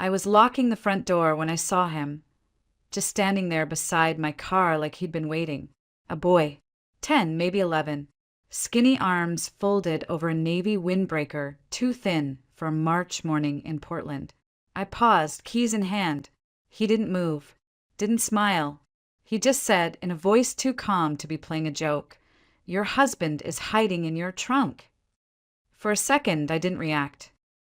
I was locking the front door when I saw him, just standing there beside my car like he'd been waiting. A boy, 10, maybe 11, skinny arms folded over a navy windbreaker too thin for a March morning in Portland. I paused, keys in hand. He didn't move, didn't smile. He just said, in a voice too calm to be playing a joke, "Your husband is hiding in your trunk." For a second, I didn't react.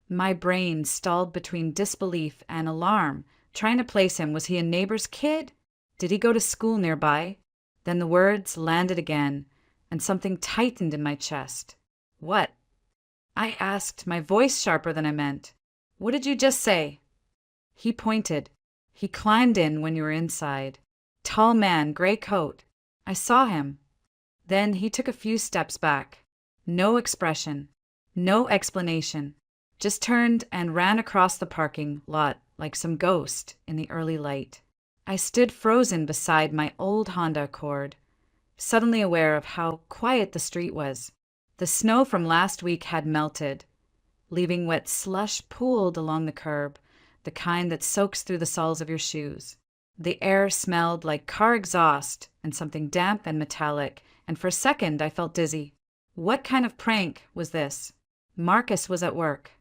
My brain stalled between disbelief and alarm, trying to place him. Was he a neighbor's kid? Did he go to school nearby? Then the words landed again, and something tightened in my chest. "What?" I asked, my voice sharper than I meant. "What did you just say?" He pointed. "He climbed in when you were inside. Tall man, gray coat." I saw him. Then he took a few steps back. No expression, no explanation. Just turned and ran across the parking lot like some ghost in the early light. I stood frozen beside my old Honda Accord, suddenly aware of how quiet the street was. The snow from last week had melted, leaving wet slush pooled along the curb, the kind that soaks through the soles of your shoes. The air smelled like car exhaust and something damp and metallic, and for a second I felt dizzy. What kind of prank was this? Marcus was at work.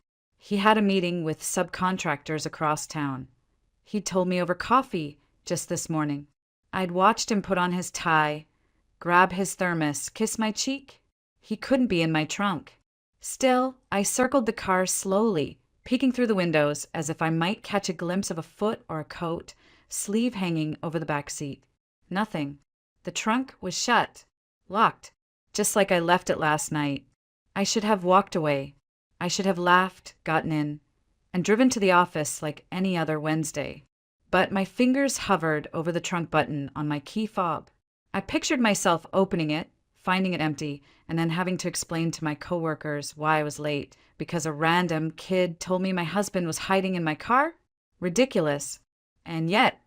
He had a meeting with subcontractors across town. He'd told me over coffee just this morning. I'd watched him put on his tie, grab his thermos, kiss my cheek. He couldn't be in my trunk. Still, I circled the car slowly, peeking through the windows as if I might catch a glimpse of a foot or a coat, sleeve hanging over the back seat. Nothing. The trunk was shut, locked, just like I left it last night. I should have walked away. I should have laughed, gotten in, and driven to the office like any other Wednesday. But my fingers hovered over the trunk button on my key fob. I pictured myself opening it, finding it empty, and then having to explain to my coworkers why I was late because a random kid told me my husband was hiding in my car? Ridiculous. And yet,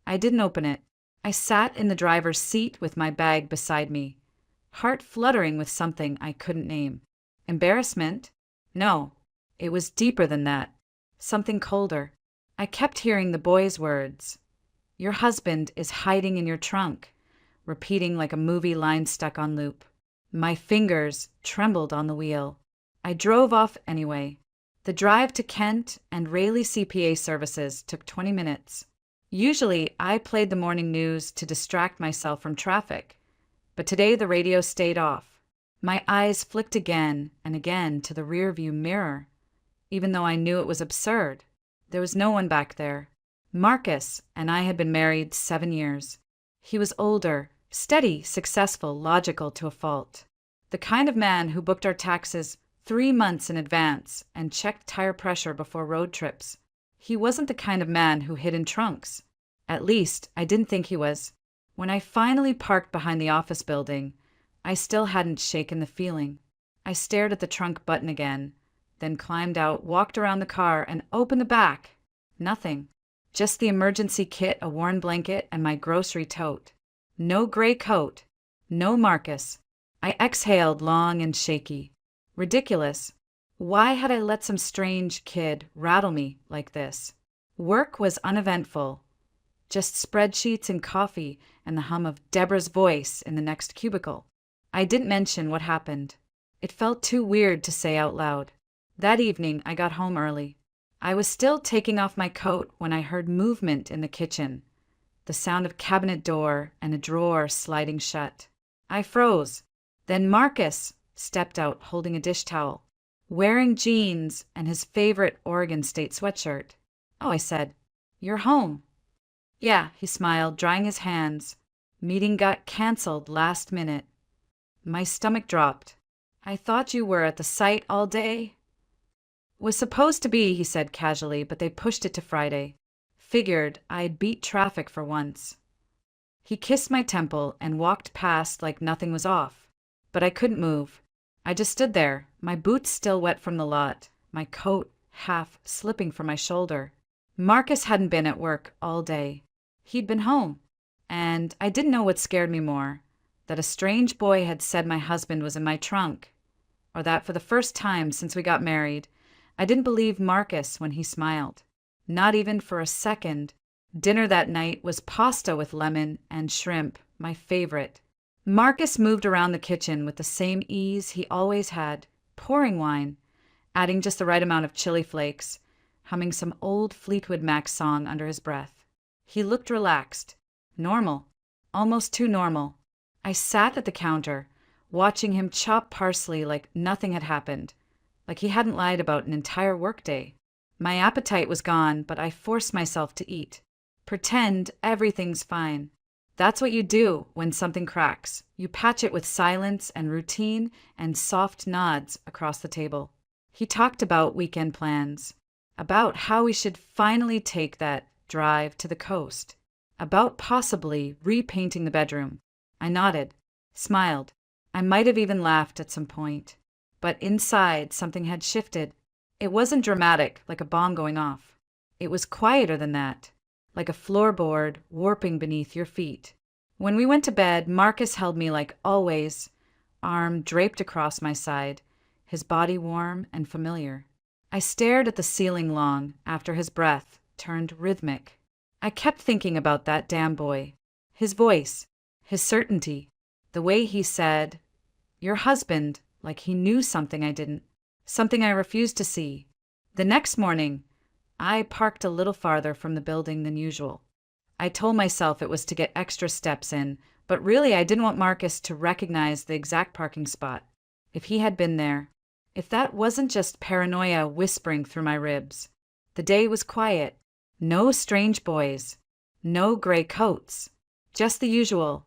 I didn't open it. I sat in the driver's seat with my bag beside me, heart fluttering with something I couldn't name. Embarrassment? No, it was deeper than that. Something colder. I kept hearing the boy's words. "Your husband is hiding in your trunk," repeating like a movie line stuck on loop. My fingers trembled on the wheel. I drove off anyway. The drive to Kent and Rayleigh CPA services took 20 minutes. Usually, I played the morning news to distract myself from traffic, but today the radio stayed off. My eyes flicked again and again to the rearview mirror, even though I knew it was absurd. There was no one back there. Marcus and I had been married 7 years. He was older, steady, successful, logical to a fault. The kind of man who booked our taxes 3 months in advance and checked tire pressure before road trips. He wasn't the kind of man who hid in trunks. At least, I didn't think he was. When I finally parked behind the office building, I still hadn't shaken the feeling. I stared at the trunk button again, then climbed out, walked around the car, and opened the back. Nothing. Just the emergency kit, a worn blanket, and my grocery tote. No gray coat. No Marcus. I exhaled long and shaky. Ridiculous. Why had I let some strange kid rattle me like this? Work was uneventful. Just spreadsheets and coffee and the hum of Deborah's voice in the next cubicle. I didn't mention what happened. It felt too weird to say out loud. That evening, I got home early. I was still taking off my coat when I heard movement in the kitchen, the sound of cabinet door and a drawer sliding shut. I froze. Then Marcus stepped out holding a dish towel, wearing jeans and his favorite Oregon State sweatshirt. "Oh," I said, "you're home." "Yeah," he smiled, drying his hands. "Meeting got canceled last minute." My stomach dropped. "I thought you were at the site all day." "Was supposed to be," he said casually, "but they pushed it to Friday. Figured I'd beat traffic for once." He kissed my temple and walked past like nothing was off. But I couldn't move. I just stood there, my boots still wet from the lot, my coat half slipping from my shoulder. Marcus hadn't been at work all day. He'd been home. And I didn't know what scared me more, that a strange boy had said my husband was in my trunk, or that for the first time since we got married, I didn't believe Marcus when he smiled. Not even for a second. Dinner that night was pasta with lemon and shrimp, my favorite. Marcus moved around the kitchen with the same ease he always had, pouring wine, adding just the right amount of chili flakes, humming some old Fleetwood Mac song under his breath. He looked relaxed, normal, almost too normal. I sat at the counter, watching him chop parsley like nothing had happened, like he hadn't lied about an entire workday. My appetite was gone, but I forced myself to eat. Pretend everything's fine. That's what you do when something cracks. You patch it with silence and routine and soft nods across the table. He talked about weekend plans, about how we should finally take that drive to the coast, about possibly repainting the bedroom. I nodded, smiled. I might have even laughed at some point. But inside, something had shifted. It wasn't dramatic, like a bomb going off. It was quieter than that, like a floorboard warping beneath your feet. When we went to bed, Marcus held me like always, arm draped across my side, his body warm and familiar. I stared at the ceiling long after his breath turned rhythmic. I kept thinking about that damn boy, his voice, his certainty, the way he said, "Your husband," like he knew something I didn't, something I refused to see. The next morning, I parked a little farther from the building than usual. I told myself it was to get extra steps in, but really I didn't want Marcus to recognize the exact parking spot. If he had been there, if that wasn't just paranoia whispering through my ribs. The day was quiet. No strange boys. No gray coats. Just the usual.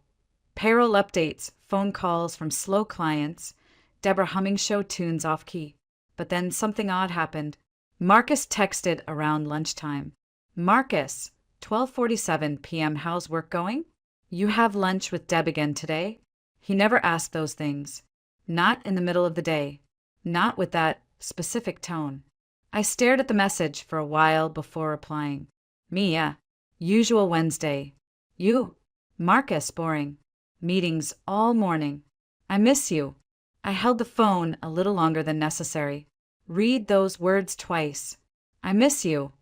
Payroll updates, phone calls from slow clients, Deborah humming show tunes off key. But then something odd happened. Marcus texted around lunchtime. "Marcus, 12:47 p.m. How's work going? You have lunch with Deb again today?" He never asked those things. Not in the middle of the day. Not with that specific tone. I stared at the message for a while before replying. "Me, yeah. Usual Wednesday. You?" "Marcus, boring. Meetings all morning. I miss you." I held the phone a little longer than necessary. Read those words twice. "I miss you."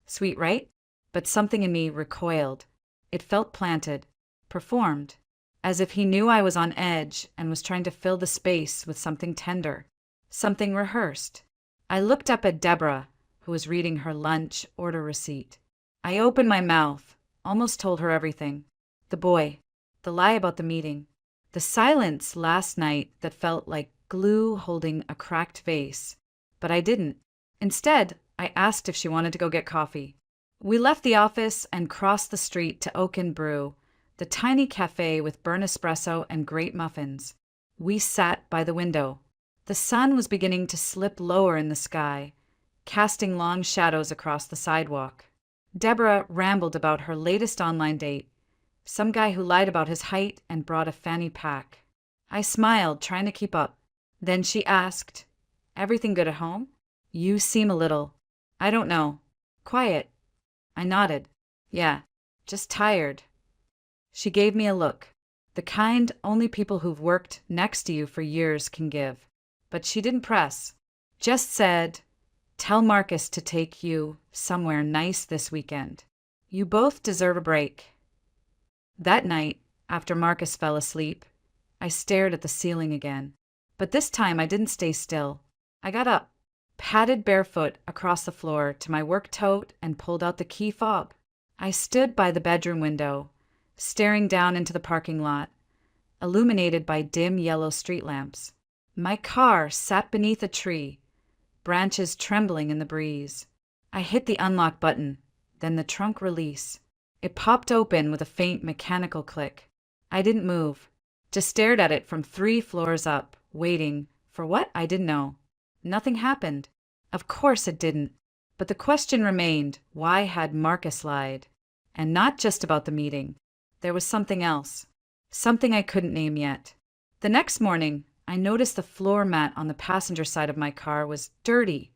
Sweet, right? But something in me recoiled. It felt planted, performed, as if he knew I was on edge and was trying to fill the space with something tender, something rehearsed. I looked up at Deborah, who was reading her lunch order receipt. I opened my mouth, almost told her everything. The boy, the lie about the meeting, the silence last night that felt like glue holding a cracked vase. But I didn't. Instead, I asked if she wanted to go get coffee. We left the office and crossed the street to Oak and Brew, the tiny cafe with burnt espresso and great muffins. We sat by the window. The sun was beginning to slip lower in the sky, casting long shadows across the sidewalk. Deborah rambled about her latest online date, some guy who lied about his height and brought a fanny pack. I smiled, trying to keep up. Then she asked, "Everything good at home? You seem a little, I don't know, quiet." I nodded. "Yeah, just tired." She gave me a look, the kind only people who've worked next to you for years can give. But she didn't press, just said, "Tell Marcus to take you somewhere nice this weekend. You both deserve a break." That night, after Marcus fell asleep, I stared at the ceiling again. But this time I didn't stay still. I got up, padded barefoot across the floor to my work tote and pulled out the key fob. I stood by the bedroom window, staring down into the parking lot, illuminated by dim yellow street lamps. My car sat beneath a tree, branches trembling in the breeze. I hit the unlock button, then the trunk release. It popped open with a faint mechanical click. I didn't move, just stared at it from 3 floors up, waiting for what? I didn't know. Nothing happened. Of course it didn't. But the question remained, why had Marcus lied? And not just about the meeting. There was something else. Something I couldn't name yet. The next morning, I noticed the floor mat on the passenger side of my car was dirty,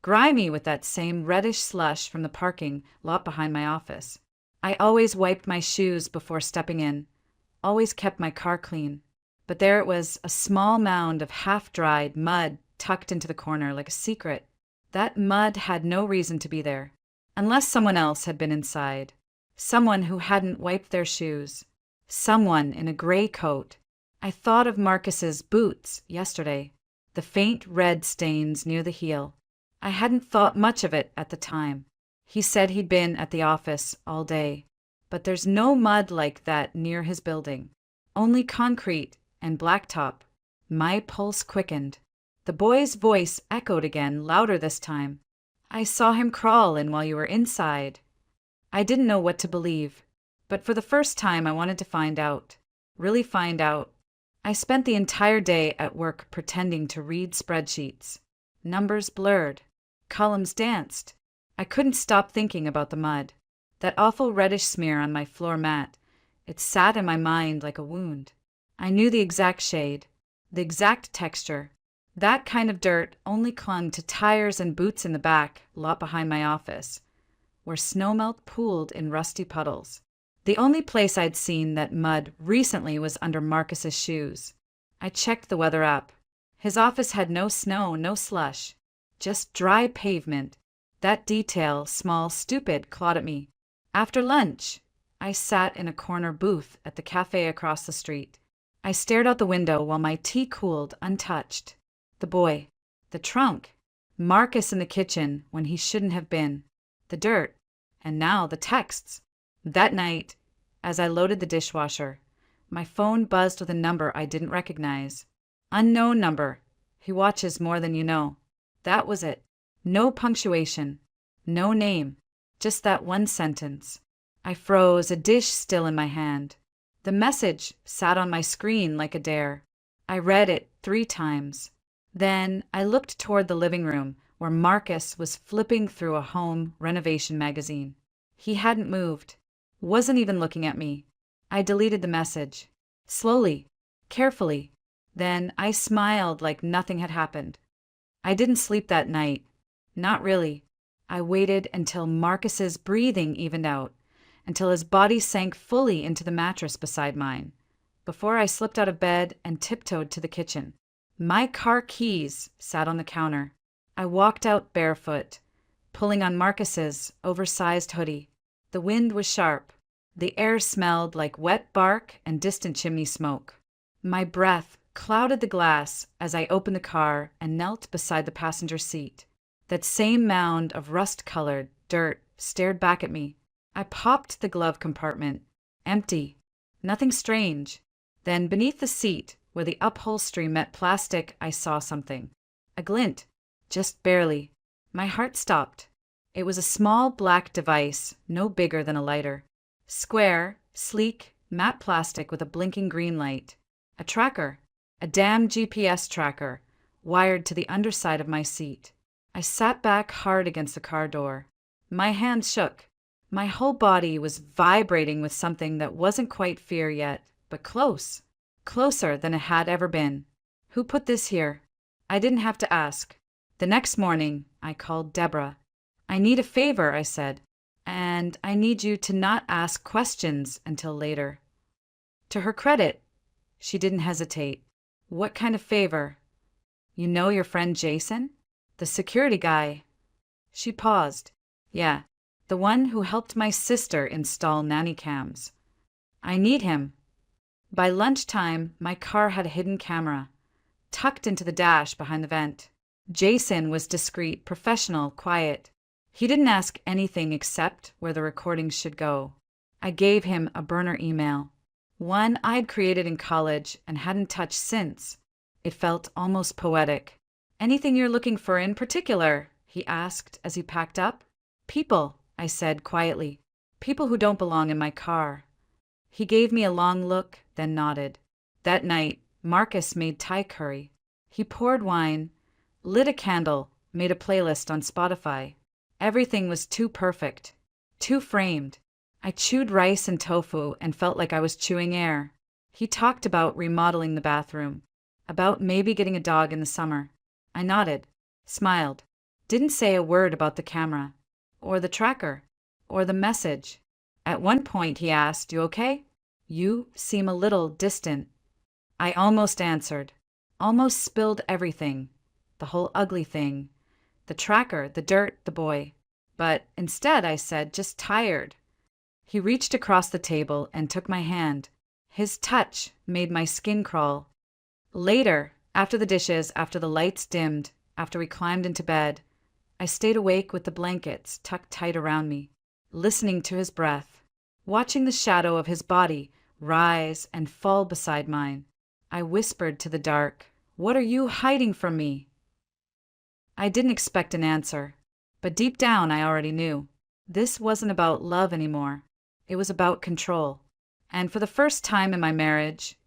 grimy with that same reddish slush from the parking lot behind my office. I always wiped my shoes before stepping in, always kept my car clean. But there it was, a small mound of half-dried mud tucked into the corner like a secret. That mud had no reason to be there, Unless someone else had been inside. Someone who hadn't wiped their shoes. Someone in a gray coat. I thought of Marcus's boots yesterday, the faint red stains near the heel. I hadn't thought much of it at the time. He said he'd been at the office all day, but there's no mud like that near his building. Only concrete and blacktop. My pulse quickened. The boy's voice echoed again, louder this time. I saw him crawl in while you were inside. I didn't know what to believe, but for the first time I wanted to find out. Really find out. I spent the entire day at work pretending to read spreadsheets. Numbers blurred. Columns danced. I couldn't stop thinking about the mud. That awful reddish smear on my floor mat. It sat in my mind like a wound. I knew the exact shade, the exact texture. That kind of dirt only clung to tires and boots in the back, lot behind my office, where snowmelt pooled in rusty puddles. The only place I'd seen that mud recently was under Marcus's shoes. I checked the weather app. His office had no snow, no slush, just dry pavement. That detail, small, stupid, clawed at me. After lunch, I sat in a corner booth at the cafe across the street. I stared out the window while my tea cooled untouched. The boy, the trunk, Marcus in the kitchen when he shouldn't have been, the dirt, and now the texts. That night, as I loaded the dishwasher, my phone buzzed with a number I didn't recognize. Unknown number. He watches more than you know. That was it. No punctuation. No name. Just that one sentence. I froze, a dish still in my hand. The message sat on my screen like a dare. I read it 3 times. Then I looked toward the living room where Marcus was flipping through a home renovation magazine. He hadn't moved. Wasn't even looking at me. I deleted the message. Slowly. Carefully. Then I smiled like nothing had happened. I didn't sleep that night. Not really. I waited until Marcus's breathing evened out, until his body sank fully into the mattress beside mine, before I slipped out of bed and tiptoed to the kitchen. My car keys sat on the counter. I walked out barefoot, pulling on Marcus's oversized hoodie. The wind was sharp. The air smelled like wet bark and distant chimney smoke. My breath clouded the glass as I opened the car and knelt beside the passenger seat. That same mound of rust-colored dirt stared back at me. I popped the glove compartment. Empty. Nothing strange. Then beneath the seat, where the upholstery met plastic, I saw something. A glint. Just barely. My heart stopped. It was a small black device, no bigger than a lighter. Square, sleek, matte plastic with a blinking green light. A tracker. A damn GPS tracker, wired to the underside of my seat. I sat back hard against the car door. My hands shook. My whole body was vibrating with something that wasn't quite fear yet, but close. Closer than it had ever been. Who put this here? I didn't have to ask. The next morning, I called Deborah. I need a favor, I said, and I need you to not ask questions until later. To her credit, she didn't hesitate. What kind of favor? You know your friend Jason? The security guy. She paused. Yeah, the one who helped my sister install nanny cams. I need him. By lunchtime, my car had a hidden camera, tucked into the dash behind the vent. Jason was discreet, professional, quiet. He didn't ask anything except where the recordings should go. I gave him a burner email, one I'd created in college and hadn't touched since. It felt almost poetic. Anything you're looking for in particular? He asked as he packed up. People, I said quietly. People who don't belong in my car. He gave me a long look, then nodded. That night, Marcus made Thai curry. He poured wine, lit a candle, made a playlist on Spotify. Everything was too perfect, too framed. I chewed rice and tofu and felt like I was chewing air. He talked about remodeling the bathroom, about maybe getting a dog in the summer. I nodded, smiled, didn't say a word about the camera, or the tracker, or the message. At one point he asked, "You okay? You seem a little distant." I almost answered, almost spilled everything, the whole ugly thing, the tracker, the dirt, the boy. But instead I said, just tired. He reached across the table and took my hand. His touch made my skin crawl. Later, after the dishes, after the lights dimmed, after we climbed into bed, I stayed awake with the blankets tucked tight around me, listening to his breath, watching the shadow of his body rise and fall beside mine. I whispered to the dark, "What are you hiding from me?" I didn't expect an answer, but deep down I already knew. This wasn't about love anymore. It was about control. And for the first time in my marriage,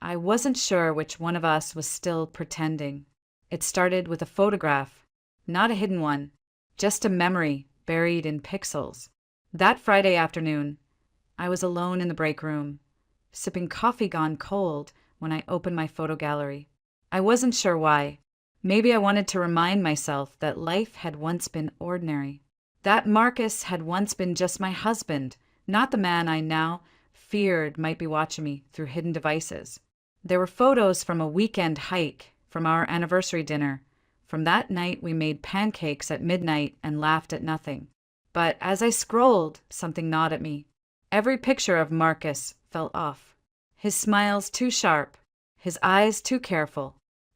I wasn't sure which one of us was still pretending. It started with a photograph, not a hidden one, just a memory buried in pixels. That Friday afternoon, I was alone in the break room, sipping coffee gone cold when I opened my photo gallery. I wasn't sure why. Maybe I wanted to remind myself that life had once been ordinary, that Marcus had once been just my husband, not the man I now feared might be watching me through hidden devices. There were photos from a weekend hike, from our anniversary dinner, from that night we made pancakes at midnight and laughed at nothing. But as I scrolled, something gnawed at me. Every picture of Marcus felt off. His smiles too sharp, his eyes too careful.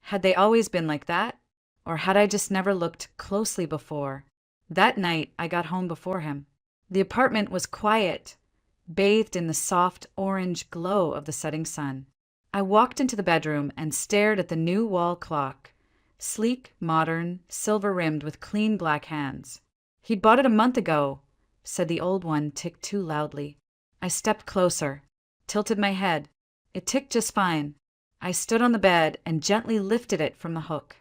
Had they always been like that? Or had I just never looked closely before? That night, I got home before him. The apartment was quiet, bathed in the soft orange glow of the setting sun. I walked into the bedroom and stared at the new wall clock, sleek, modern, silver-rimmed with clean black hands. "He'd bought it a month ago," said the old one ticked too loudly. I stepped closer, tilted my head. It ticked just fine. I stood on the bed and gently lifted it from the hook.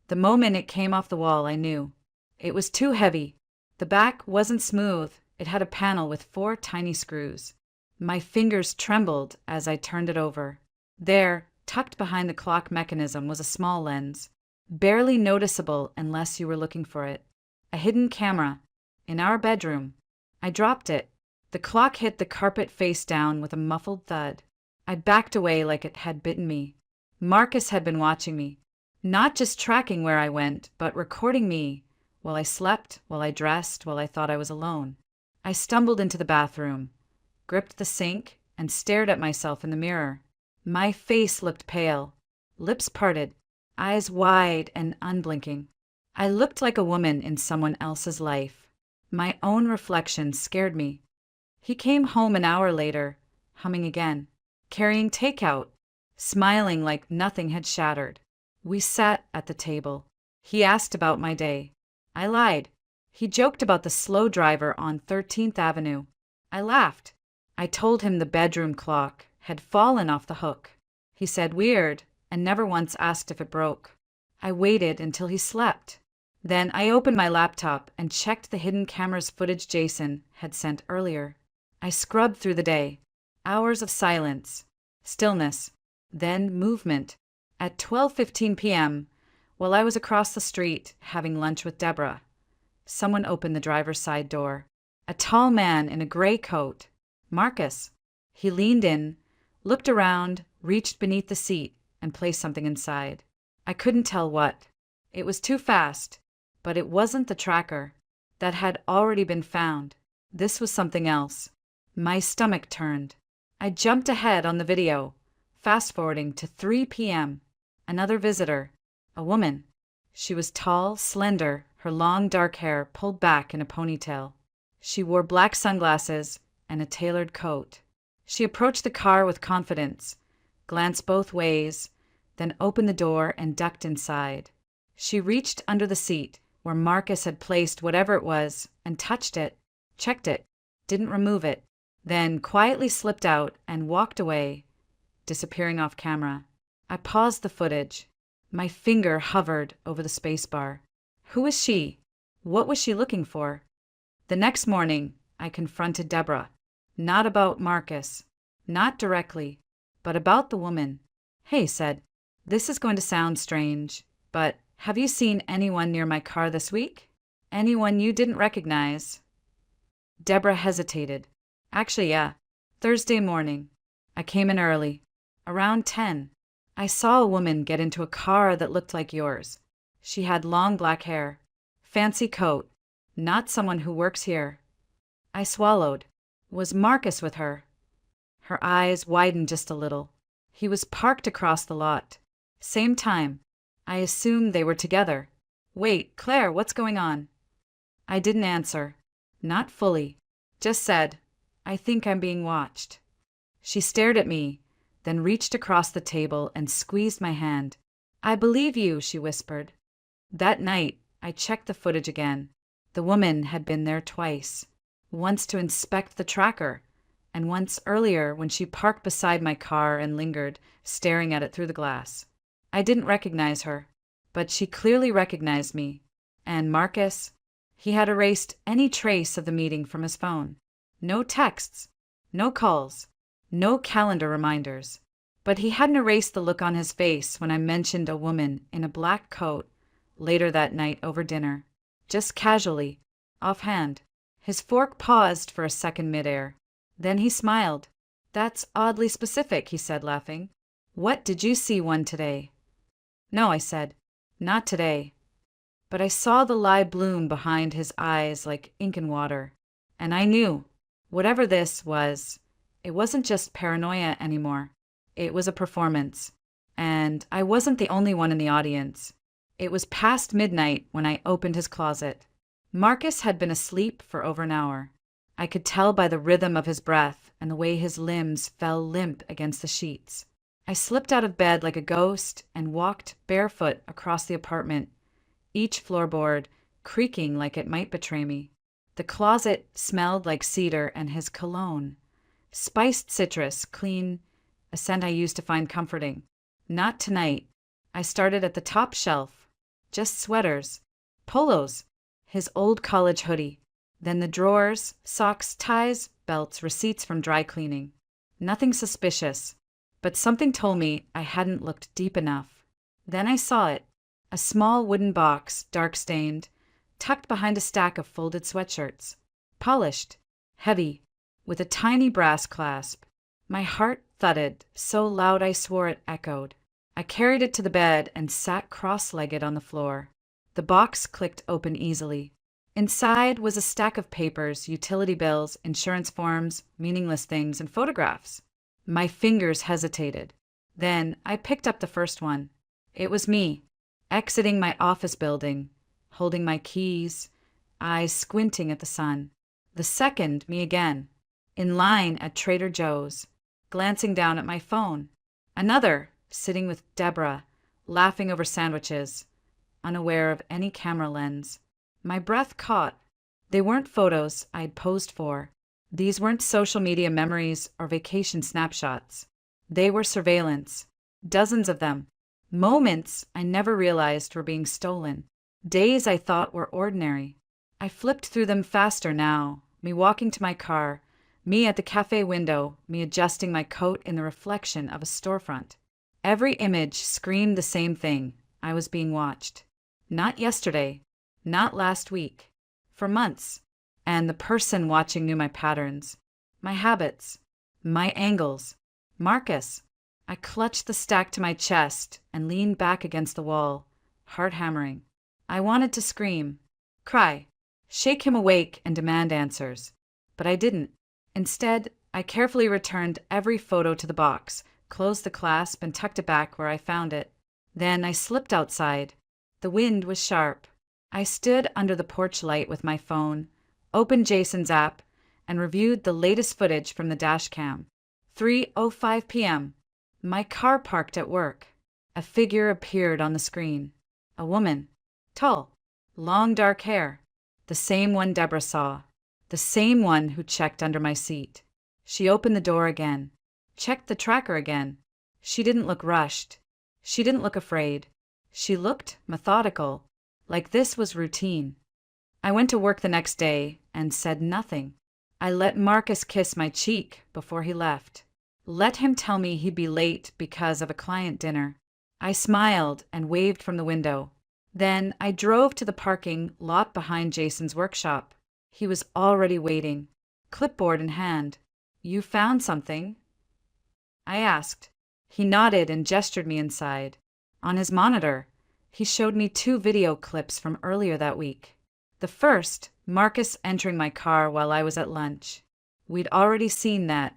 The moment it came off the wall, I knew. It was too heavy. The back wasn't smooth. It had a panel with 4 tiny screws. My fingers trembled as I turned it over. There, tucked behind the clock mechanism, was a small lens, barely noticeable unless you were looking for it. A hidden camera. In our bedroom. I dropped it. The clock hit the carpet face down with a muffled thud. I backed away like it had bitten me. Marcus had been watching me, not just tracking where I went, but recording me while I slept, while I dressed, while I thought I was alone. I stumbled into the bathroom, gripped the sink, and stared at myself in the mirror. My face looked pale, lips parted, eyes wide and unblinking. I looked like a woman in someone else's life. My own reflection scared me. He came home an hour later, humming again, carrying takeout, smiling like nothing had shattered. We sat at the table. He asked about my day. I lied. He joked about the slow driver on 13th Avenue. I laughed. I told him the bedroom clock had fallen off the hook. He said weird and never once asked if it broke. I waited until he slept. Then I opened my laptop and checked the hidden camera's footage Jason had sent earlier. I scrubbed through the day. Hours of silence, stillness, then movement. At 12:15 p.m., while I was across the street having lunch with Deborah, someone opened the driver's side door. A tall man in a gray coat. Marcus. He leaned in, looked around, reached beneath the seat, and placed something inside. I couldn't tell what. It was too fast, but it wasn't the tracker. That had already been found. This was something else. My stomach turned. I jumped ahead on the video, fast-forwarding to 3 p.m. Another visitor, a woman. She was tall, slender, her long dark hair pulled back in a ponytail. She wore black sunglasses and a tailored coat. She approached the car with confidence, glanced both ways, then opened the door and ducked inside. She reached under the seat, where Marcus had placed whatever it was, and touched it, checked it, didn't remove it, then quietly slipped out and walked away, disappearing off camera. I paused the footage. My finger hovered over the spacebar. Who was she? What was she looking for? The next morning, I confronted Deborah. Not about Marcus. Not directly, but about the woman. "Hey," said, "this is going to sound strange, but have you seen anyone near my car this week? Anyone you didn't recognize?" Deborah hesitated. "Actually, yeah. Thursday morning. I came in early. Around 10. I saw a woman get into a car that looked like yours. She had long black hair, fancy coat, Not someone who works here. I swallowed. Was Marcus with her? Her eyes widened just a little. He was parked across the lot. Same time. I assumed they were together. Wait, Claire, what's going on? I didn't answer. Not fully. Just said, I think I'm being watched. She stared at me, then reached across the table and squeezed my hand. I believe you, she whispered. That night, I checked the footage again. The woman had been there twice. Once to inspect the tracker, and once earlier when she parked beside my car and lingered, staring at it through the glass. I didn't recognize her, but she clearly recognized me. And Marcus, he had erased any trace of the meeting from his phone. No texts, no calls, no calendar reminders. But he hadn't erased the look on his face when I mentioned a woman in a black coat later that night over dinner. Just casually, offhand. His fork paused for a second midair. Then he smiled. That's oddly specific, he said, laughing. What did you see one today? No, I said. Not today. But I saw the lie bloom behind his eyes like ink and water. And I knew, whatever this was, it wasn't just paranoia anymore. It was a performance. And I wasn't the only one in the audience. It was past midnight when I opened his closet. Marcus had been asleep for over an hour. I could tell by the rhythm of his breath and the way his limbs fell limp against the sheets. I slipped out of bed like a ghost and walked barefoot across the apartment, each floorboard creaking like it might betray me. The closet smelled like cedar and his cologne. Spiced citrus, clean, a scent I used to find comforting. Not tonight. I started at the top shelf. Just sweaters, polos, his old college hoodie. Then the drawers, socks, ties, belts, receipts from dry cleaning. Nothing suspicious, but something told me I hadn't looked deep enough. Then I saw it. A small wooden box, dark-stained, tucked behind a stack of folded sweatshirts. Polished, heavy, with a tiny brass clasp. My heart thudded so loud I swore it echoed. I carried it to the bed and sat cross-legged on the floor. The box clicked open easily. Inside was a stack of papers, utility bills, insurance forms, meaningless things, and photographs. My fingers hesitated. Then I picked up the first one. It was me, exiting my office building, holding my keys, eyes squinting at the sun. The second, me again, in line at Trader Joe's, glancing down at my phone. Another, sitting with Deborah, laughing over sandwiches, unaware of any camera lens. My breath caught. They weren't photos I'd posed for. These weren't social media memories or vacation snapshots. They were surveillance. Dozens of them. Moments I never realized were being stolen. Days I thought were ordinary. I flipped through them faster now, me walking to my car, me at the cafe window, me adjusting my coat in the reflection of a storefront. Every image screamed the same thing. I was being watched. Not yesterday. Not last week. For months. And the person watching knew my patterns, my habits, my angles. Marcus. I clutched the stack to my chest and leaned back against the wall, heart hammering. I wanted to scream, cry, shake him awake and demand answers. But I didn't. Instead, I carefully returned every photo to the box, closed the clasp and tucked it back where I found it. Then I slipped outside. The wind was sharp. I stood under the porch light with my phone, opened Jason's app, and reviewed the latest footage from the dash cam. 3:05 p.m. My car parked at work. A figure appeared on the screen. A woman. Tall. Long dark hair. The same one Deborah saw. The same one who checked under my seat. She opened the door again. Checked the tracker again. She didn't look rushed. She didn't look afraid. She looked methodical. Like this was routine. I went to work the next day and said nothing. I let Marcus kiss my cheek before he left. Let him tell me he'd be late because of a client dinner. I smiled and waved from the window. Then I drove to the parking lot behind Jason's workshop. He was already waiting, clipboard in hand. You found something? I asked. He nodded and gestured me inside. On his monitor, he showed me 2 video clips from earlier that week. The first, Marcus entering my car while I was at lunch. We'd already seen that.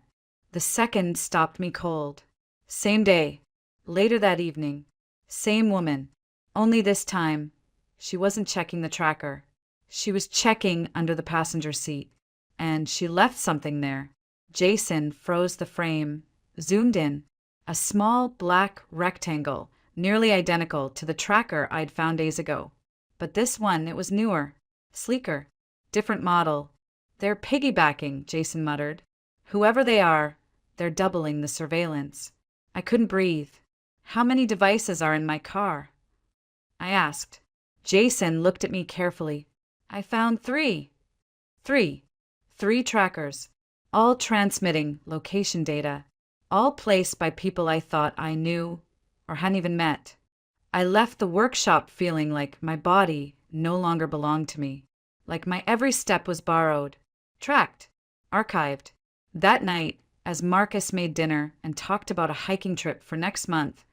The second stopped me cold. Same day. Later that evening. Same woman. Only this time, she wasn't checking the tracker. She was checking under the passenger seat. And she left something there. Jason froze the frame, zoomed in. A small black rectangle, nearly identical to the tracker I'd found days ago. But this one, it was newer, sleeker, different model. They're piggybacking, Jason muttered. Whoever they are, they're doubling the surveillance. I couldn't breathe. How many devices are in my car? I asked. Jason looked at me carefully. I found three. Three trackers, all transmitting location data, all placed by people I thought I knew or hadn't even met. I left the workshop feeling like my body no longer belonged to me, like my every step was borrowed, tracked, archived. That night, as Marcus made dinner and talked about a hiking trip for next month,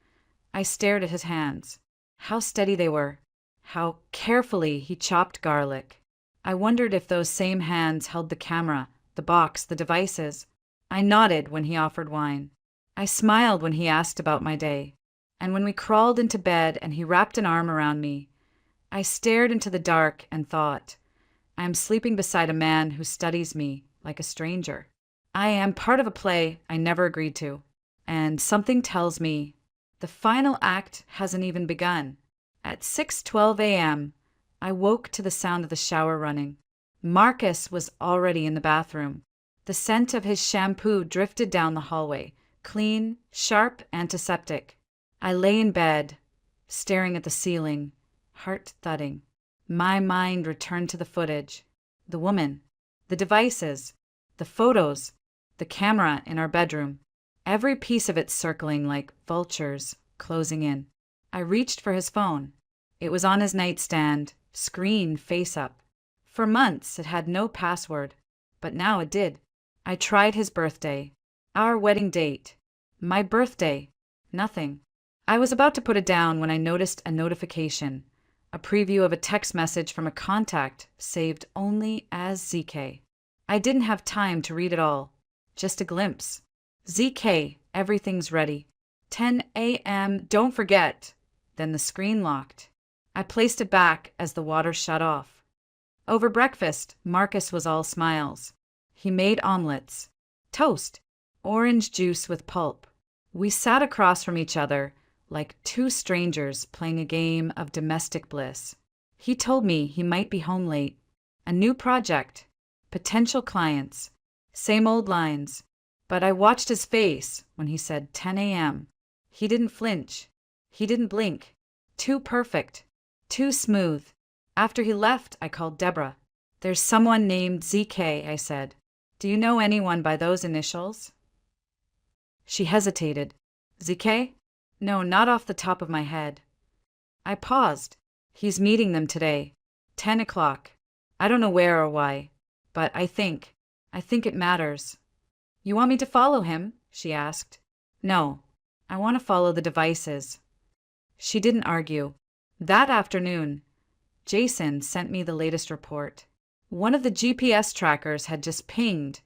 I stared at his hands. How steady they were, how carefully he chopped garlic. I wondered if those same hands held the camera, the box, the devices. I nodded when he offered wine. I smiled when he asked about my day. And when we crawled into bed and he wrapped an arm around me, I stared into the dark and thought, I am sleeping beside a man who studies me like a stranger. I am part of a play I never agreed to. And something tells me the final act hasn't even begun. At 6:12 a.m., I woke to the sound of the shower running. Marcus was already in the bathroom. The scent of his shampoo drifted down the hallway, clean, sharp, antiseptic. I lay in bed, staring at the ceiling, heart thudding. My mind returned to the footage, the woman, the devices, the photos, the camera in our bedroom, every piece of it circling like vultures, closing in. I reached for his phone. It was on his nightstand, screen face up. For months it had no password, but now it did. I tried his birthday, our wedding date, my birthday, nothing. I was about to put it down when I noticed a notification, a preview of a text message from a contact saved only as ZK. I didn't have time to read it all, just a glimpse. ZK, everything's ready. 10 a.m., don't forget. Then the screen locked. I placed it back as the water shut off. Over breakfast, Marcus was all smiles. He made omelets, toast, orange juice with pulp. We sat across from each other like two strangers playing a game of domestic bliss. He told me he might be home late. A new project, potential clients, same old lines. But I watched his face when he said 10 a.m. He didn't flinch. He didn't blink. Too perfect. Too smooth. After he left, I called Deborah. There's someone named ZK, I said. Do you know anyone by those initials? She hesitated. ZK? No, not off the top of my head. I paused. He's meeting them today. 10 o'clock. I don't know where or why, but I think it matters. You want me to follow him? She asked. No, I want to follow the devices. She didn't argue. That afternoon, Jason sent me the latest report. One of the GPS trackers had just pinged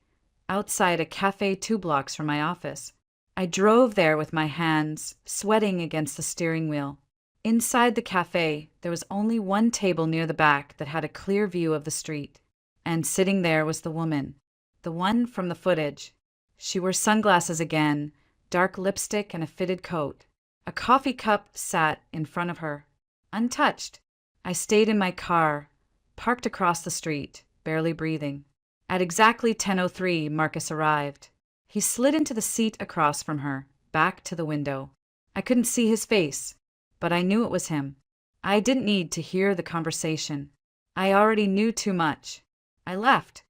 outside a cafe 2 blocks from my office. I drove there with my hands sweating against the steering wheel. Inside the cafe, there was only one table near the back that had a clear view of the street. And sitting there was the woman, the one from the footage. She wore sunglasses again, dark lipstick and a fitted coat. A coffee cup sat in front of her, untouched. I stayed in my car, parked across the street, barely breathing. At exactly 10:03, Marcus arrived. He slid into the seat across from her, back to the window. I couldn't see his face, but I knew it was him. I didn't need to hear the conversation. I already knew too much. I left.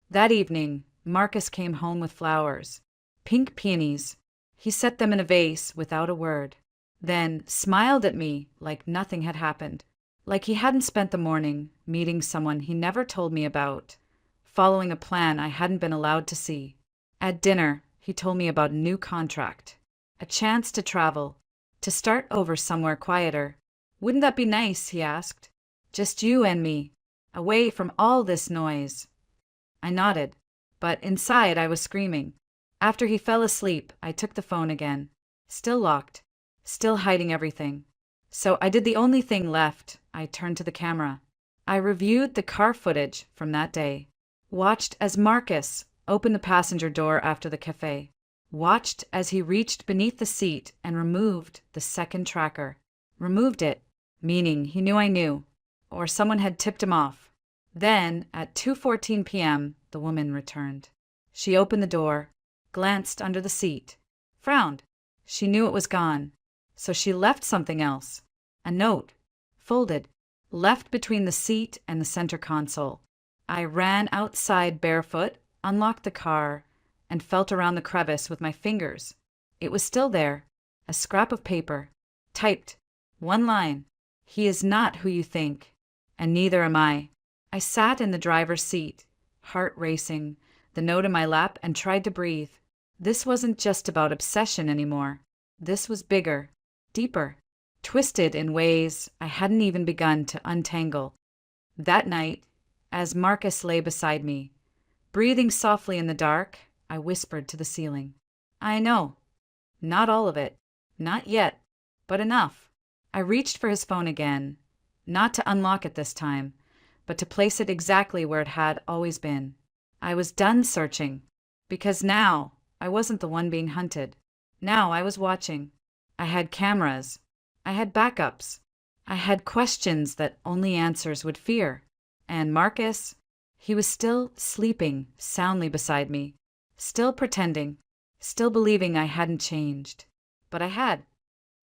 That evening, Marcus came home with flowers, pink peonies. He set them in a vase without a word, then smiled at me like nothing had happened, like he hadn't spent the morning meeting someone he never told me about, following a plan I hadn't been allowed to see. At dinner, he told me about a new contract, a chance to travel, to start over somewhere quieter. Wouldn't that be nice, he asked. Just you and me. away from all this noise. I nodded, but inside I was screaming. After he fell asleep, I took the phone again. Still locked, still hiding everything. So I did the only thing left. I turned to the camera. I reviewed the car footage from that day. Watched as Marcus opened the passenger door after the cafe. Watched as he reached beneath the seat and removed the second tracker. Removed it, meaning he knew I knew, or someone had tipped him off. Then, at 2:14 p.m., the woman returned. She opened the door, glanced under the seat, frowned. She knew it was gone, so she left something else. A note, folded, left between the seat and the center console. I ran outside barefoot, unlocked the car, and felt around the crevice with my fingers. It was still there, a scrap of paper, typed, one line, "He is not who you think, and neither am I." I sat in the driver's seat, heart racing, the note in my lap, and tried to breathe. This wasn't just about obsession anymore. This was bigger, deeper, twisted in ways I hadn't even begun to untangle. That night, as Marcus lay beside me, breathing softly in the dark, I whispered to the ceiling, "I know. Not all of it. Not yet. But enough." I reached for his phone again, not to unlock it this time, but to place it exactly where it had always been. I was done searching, because now I wasn't the one being hunted. Now I was watching. I had cameras. I had backups. I had questions that only answers would fear. And Marcus, he was still sleeping soundly beside me, still pretending, still believing I hadn't changed. But I had.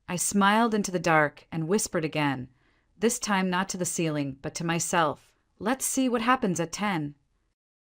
I smiled into the dark and whispered again, this time not to the ceiling, but to myself. "Let's see what happens at 10.